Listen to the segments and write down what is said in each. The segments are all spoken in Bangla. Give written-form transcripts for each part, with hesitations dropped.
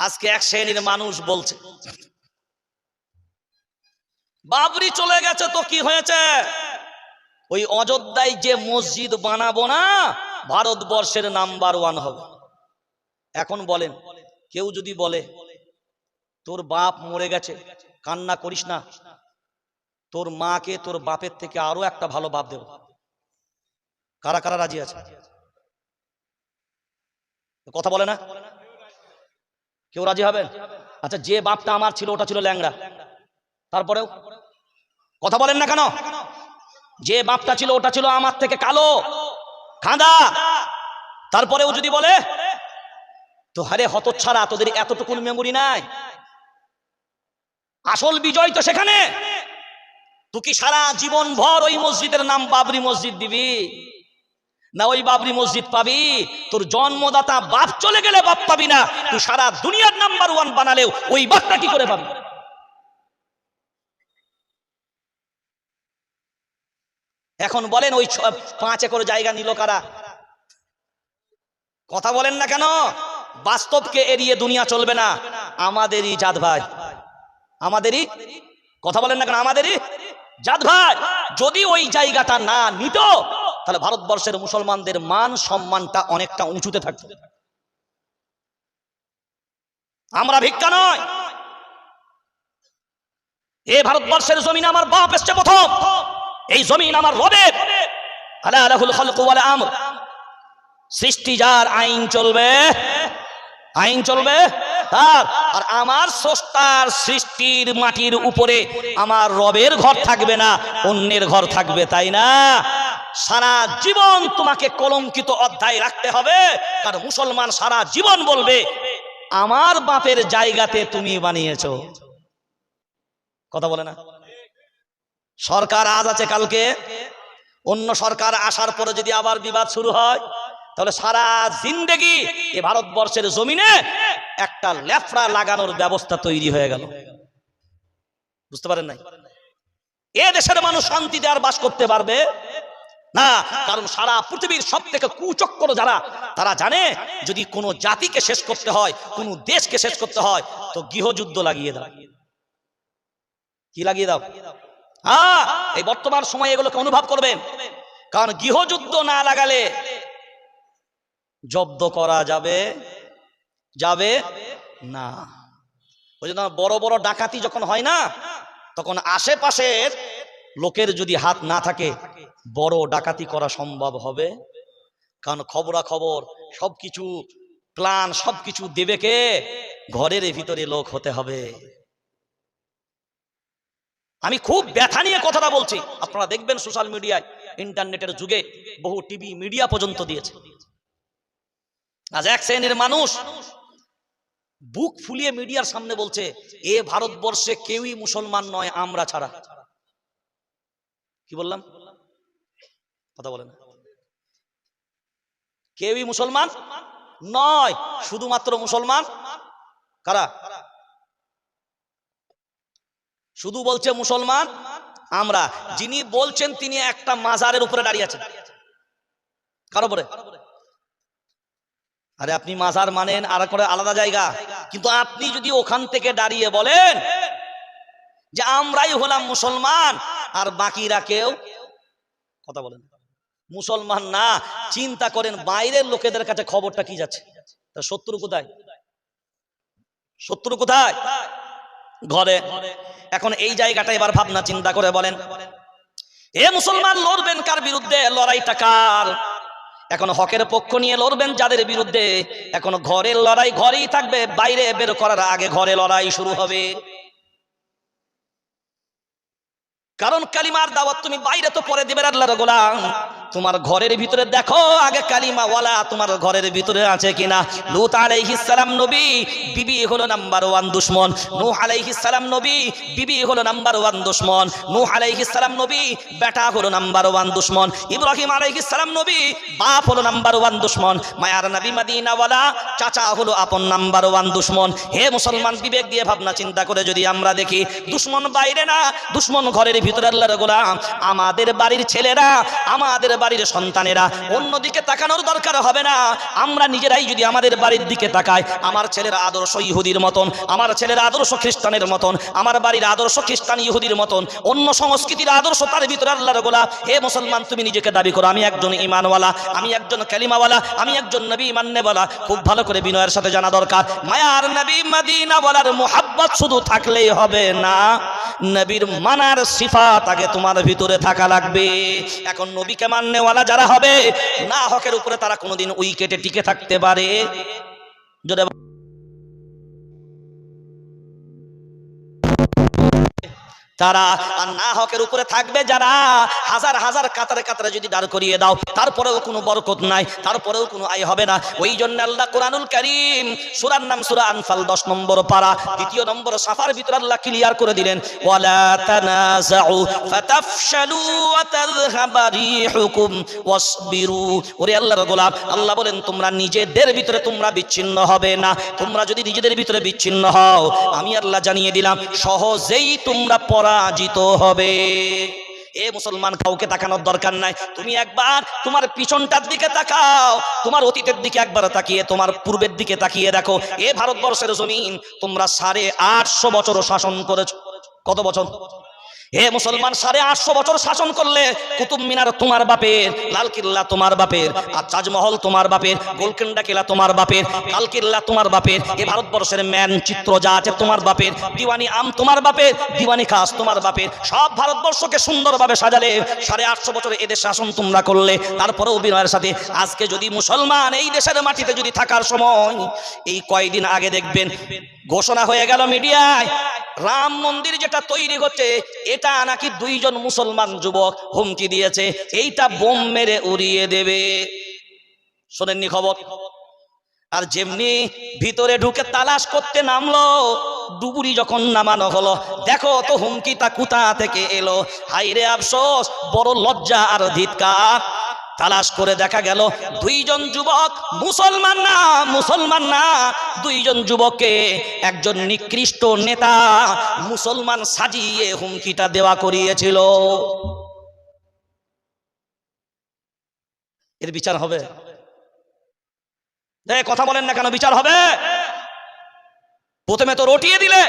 আজকে এক শ্রেণীর মানুষ বলছে বাবরি চলে গেছে তো কি হয়েছে, ওই অযোধ্যায় যে মসজিদ বানাবো না ভারতবর্ষের নাম্বার 1 হবে। এখন বলেন, কেউ যদি বলে তোর বাপ মরে গেছে, কান্না করিস না, তোর মাকে তোর বাপের থেকে আরো একটা ভালো বাপ দেব, কারা কারা রাজি আছে? কথা বলে না, কেউ রাজি হবেন? আচ্ছা, যে বাপটা আমার ছিল ওটা ছিল ল্যাংড়া, তারপরেও কথা বলেন না কেন? যে বাপটা ছিল ওটা ছিল আমার থেকে কালো খাঁদা, তারপরেও যদি বলে তো হারে হতচ্ছাড়া, তোদের এতটুকুন মেমোরি নাই? আসল বিজয় তো সেখানে। তুই কি সারা জীবন ভর ওই মসজিদের নাম বাবরি মসজিদ দিবি, না ওই বাবরি মসজিদ পাবি? তোর জন্মদাতা বাপ চলে গেলে বাপ পাবি না, তুই সারা দুনিয়ার নাম্বার 1 বানালেও ওই বাপটা কি করে পাবি? এখন বলেন ওই 5 একর জায়গা নিল কারা? কথা বলেন না কেন? বাস্তবকে এড়িয়ে দুনিয়া চলবে না। আমাদেরই জাত ভাই, আমাদেরই, কথা বলেন না কেন? আমাদেরই জাত ভাই। যদি ওই জায়গাটা না নিত তাহলে ভারতবর্ষের মুসলমানদের মান সম্মানটা অনেকটা উঁচুতে থাকত। আমরা ভিক্ষা নয়, এই ভারতবর্ষের জমিন আমার বাপ এসছে প্রথম, এই জমিন আমার রবের। আলা লাহুল খালকু ওয়াল আমর, সৃষ্টি যার, আইন চলবে, আইন চলবে তার। আর আমার স্রষ্টার সৃষ্টির মাটির উপরে আমার রবের ঘর থাকবে না, অন্যের ঘর থাকবে, তাই না? সারা জীবন তোমাকে কলঙ্কিত অধ্যায় রাখতে হবে, কারণ মুসলমান সারা জীবন বলবে আমার বাপের জায়গাতে তুমি বানিয়েছো। কথা বলে না? সরকার আজ আছে, কালকে অন্য সরকার আসার পরে যদি আবার বিবাদ শুরু হয় তাহলে সারা জিন্দেগি এই ভারতবর্ষের জমিনে একটা লেফড়া লাগানোর ব্যবস্থা তৈরি হয়ে গেল। বুঝতে পারেন নাই? এ দেশের মানুষ শান্তিতে আর বাস করতে পারবে না, কারণ সারা পৃথিবীর সব থেকে কুচক্র যারা, তারা জানে যদি কোনো জাতিকে শেষ করতে হয়, কোনো দেশকে শেষ করতে হয় তো গৃহযুদ্ধ লাগিয়ে দাও। কি লাগিয়ে দাও? হ্যাঁ, এই বর্তমান সময়ে এগুলোকে অনুভব করবেন, কারণ গৃহযুদ্ধ না লাগালে জব্দ করা যাবে যাবে না। ওই জন্য বড় বড় ডাকাতি যখন হয় না, তখন আশেপাশের লোকের যদি হাত না থাকে বড় ডাকাতি করা সম্ভব হবে। কারণ খবরাখবর সবকিছু প্ল্যান সবকিছু দেবে কে? ঘরের ভিতরে লোক হতে হবে। আমি খুব ব্যথা নিয়ে কথাটা বলছি। আপনারা দেখবেন সোশ্যাল মিডিয়ায়, ইন্টারনেটের যুগে বহু টিভি মিডিয়া পর্যন্ত দিয়েছে। আজ এক শ্রেণীর মানুষ বুক ফুলিয়ে মিডিয়ার সামনে বলছে এ ভারতবর্ষে কেউই মুসলমান নয় আমরা ছাড়া। কি বললাম? কথা বলেন। কেউই মুসলমান নয়, শুধুমাত্র মুসলমান কারা? শুধু বলছে মুসলমান আমরা। যিনি বলছেন তিনি একটা মাজারের উপরে দাঁড়িয়ে আছেন। কার উপরে? আরে আপনি মাজার মানেন আর করে আলাদা জায়গা, কিন্তু আপনি যদি ওখান থেকে দাঁড়িয়ে বলেন যে আমরাই হলাম মুসলমান আর বাকিরা কেউ, কথা বলেন, মুসলমান না। চিন্তা করেন বাইরের লোকেদের কাছে খবরটা কি যাচ্ছে? তা শত্রু কোথায়? শত্রু কোথায়? ঘরে। এখন এই জায়গাটা এবার ভাবনা চিন্তা করে বলেন, এ মুসলমান লড়বেন কার বিরুদ্ধে? লড়াইটা কার? এখন হকের পক্ষ নিয়ে লড়বেন যাদের বিরুদ্ধে। এখন ঘরের লড়াই ঘরেই থাকবে, বাইরে বের করার আগে ঘরে লড়াই শুরু হবে। কারণ কালিমার দাওয়াত তুমি বাইরে তো পরে দিবে আল্লাহর গোলাম, তোমার ঘরের ভিতরে দেখো আগে কালিমা ওয়ালা তোমার ঘরের ভিতরে আছে কিনা। লূত আলাইহিস সালাম নবী, বিবি হলো নাম্বার 1 দুশমন। নূহ আলাইহিস সালাম নবী, বিবি হলো নাম্বার 1 দুশমন। নূহ আলাইহিস সালাম নবী, বেটা হলো নাম্বার 1 দুশমন। ইব্রাহিম আলাইহিস সালাম নবী, বাপ হলো নাম্বার 1 দুশমন। মায়ার নবী মদিনা ওয়ালা, চাচা হলো আপন নাম্বার 1 দুশমন। হে মুসলমান, বিবেক দিয়ে ভাবনা চিন্তা করে যদি আমরা দেখি, দুশমন বাইরে না, দুশমন ঘরের ভিতরে। আল্লাহর গোলাম, আমাদের বাড়ির ছেলেরা, আমাদের বাড়ির সন্তানেরা অন্যদিকে তাকানোর দরকার হবে না। আমরা নিজেরাই যদি আমাদের বাড়ির দিকে তাকাই, আমার ছেলের আদর্শ ইহুদির মতন, আমার ছেলের আদর্শ খ্রিস্টানের মতন, আমার বাড়ির আদর্শ খ্রিস্টান ইহুদির মতন, অন্য সংস্কৃতির আদর্শ তার ভিতরে আল্লাহর গোলাপ। হে মুসলমান, তুমি নিজেকে দাবি করো আমি একজন ঈমানওয়ালা, আমি একজন কালিমাওয়ালা, আমি একজন নবী মান্যওয়ালা। খুব ভালো করে বিনয়ের সাথে জানা দরকার, মায়ার নবী মদিনাওয়ালার মুহাব্বত শুধু থাকলেই হবে না, নবীর মানার সিফাত আগে তোমার ভিতরে থাকা লাগবে। এখন নবীকে মান্যওয়ালা যারা হবে, না হকের উপরে তারা কোনোদিন উইকেটে টিকে থাকতে পারে? যদি তারা আর না হকের উপরে থাকবে যারা, হাজার হাজার কাতারে কাতারে যদি দাঁড় করিয়ে দাও তারপরেও কোনো বরকত নাই, তারপরেও কোনো আয় হবে না। ওই জন্য আল্লাহ কোরআনুল কারীম সূরার নাম সূরা আনফাল 10 নম্বর পারা 2 নম্বর সাফার ভিতরে আল্লাহ ক্লিয়ার করে দিলেন, ওয়ালা তানাযাউ ফাতাফশালু ওয়া তাযহাবা রিহুকুম ওয়াসবিরু। ওরে আল্লাহর গোলাম, আল্লাহ বলেন তোমরা নিজেদের ভিতরে তোমরা বিচ্ছিন্ন হবে না। তোমরা যদি নিজেদের ভিতরে বিচ্ছিন্ন হও, আমি আল্লাহ জানিয়ে দিলাম সহজেই তোমরা পরাজিত হবে। এ মুসলমান, কাউকে তাকানোর দরকার নাই। তুমি একবার তোমার পিছনটার দিকে তাকাও, তোমার অতীতের দিকে একবার তাকিয়ে তোমার পূর্বের দিকে তাকিয়ে দেখো। এ ভারতবর্ষের জমিন তোমরা 850 বছর শাসন করেছো। কত বছর? হে মুসলমান, 850 বছর শাসন করলে কুতুব মিনার তোমার বাপের, লালকিল্লা তোমার বাপের, আর তাজমহল তোমার বাপের, গোলকেন্ডা কিলা তোমার বাপের, লালকিল্লা তোমার বাপের, এই ভারতবর্ষের মানচিত্র যা আছে তোমার বাপের, দিওয়ানি আম তোমার বাপের, দিওয়ানি খাস তোমার বাপের। সব ভারতবর্ষকে সুন্দরভাবে সাজালে 850 বছর এদের শাসন তোমরা করলে। তারপরেও বিনয়ের সাথে আজকে যদি মুসলমান এই দেশের মাটিতে যদি থাকার সময়, এই কয়েকদিন আগে দেখবেন ঘোষণা হয়ে গেল মিডিয়ায়, রাম মন্দির যেটা তৈরি হচ্ছে এটা নাকি 2 জন মুসলমান যুবক হুমকি দিয়েছে এইটা বোম মেরে উড়িয়ে দেবে। শোনেননি খবর? আর যেমনি ভিতরে ঢুকে তালাশ করতে নামলো, ডুবুরি যখন নামানো হলো, দেখো তো হুমকিটা কোথা থেকে এলো। হায়রে আফসোস, বড় লজ্জা আর ধিক্কার। তালাশ করে দেখা গেল 2 জন যুবক, মুসলমান না 2 জন যুবককে একজন নিকৃষ্ট নেতা মুসলমান সাজিয়ে হুমকিটা দেওয়া করিয়েছিল। এর বিচার হবে? কথা বলেন না কেন? বিচার হবে? প্রথমে তো রটিয়ে দিলে।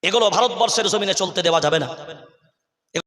এগুলো ভারতবর্ষের জমিনে চলতে দেওয়া যাবে না।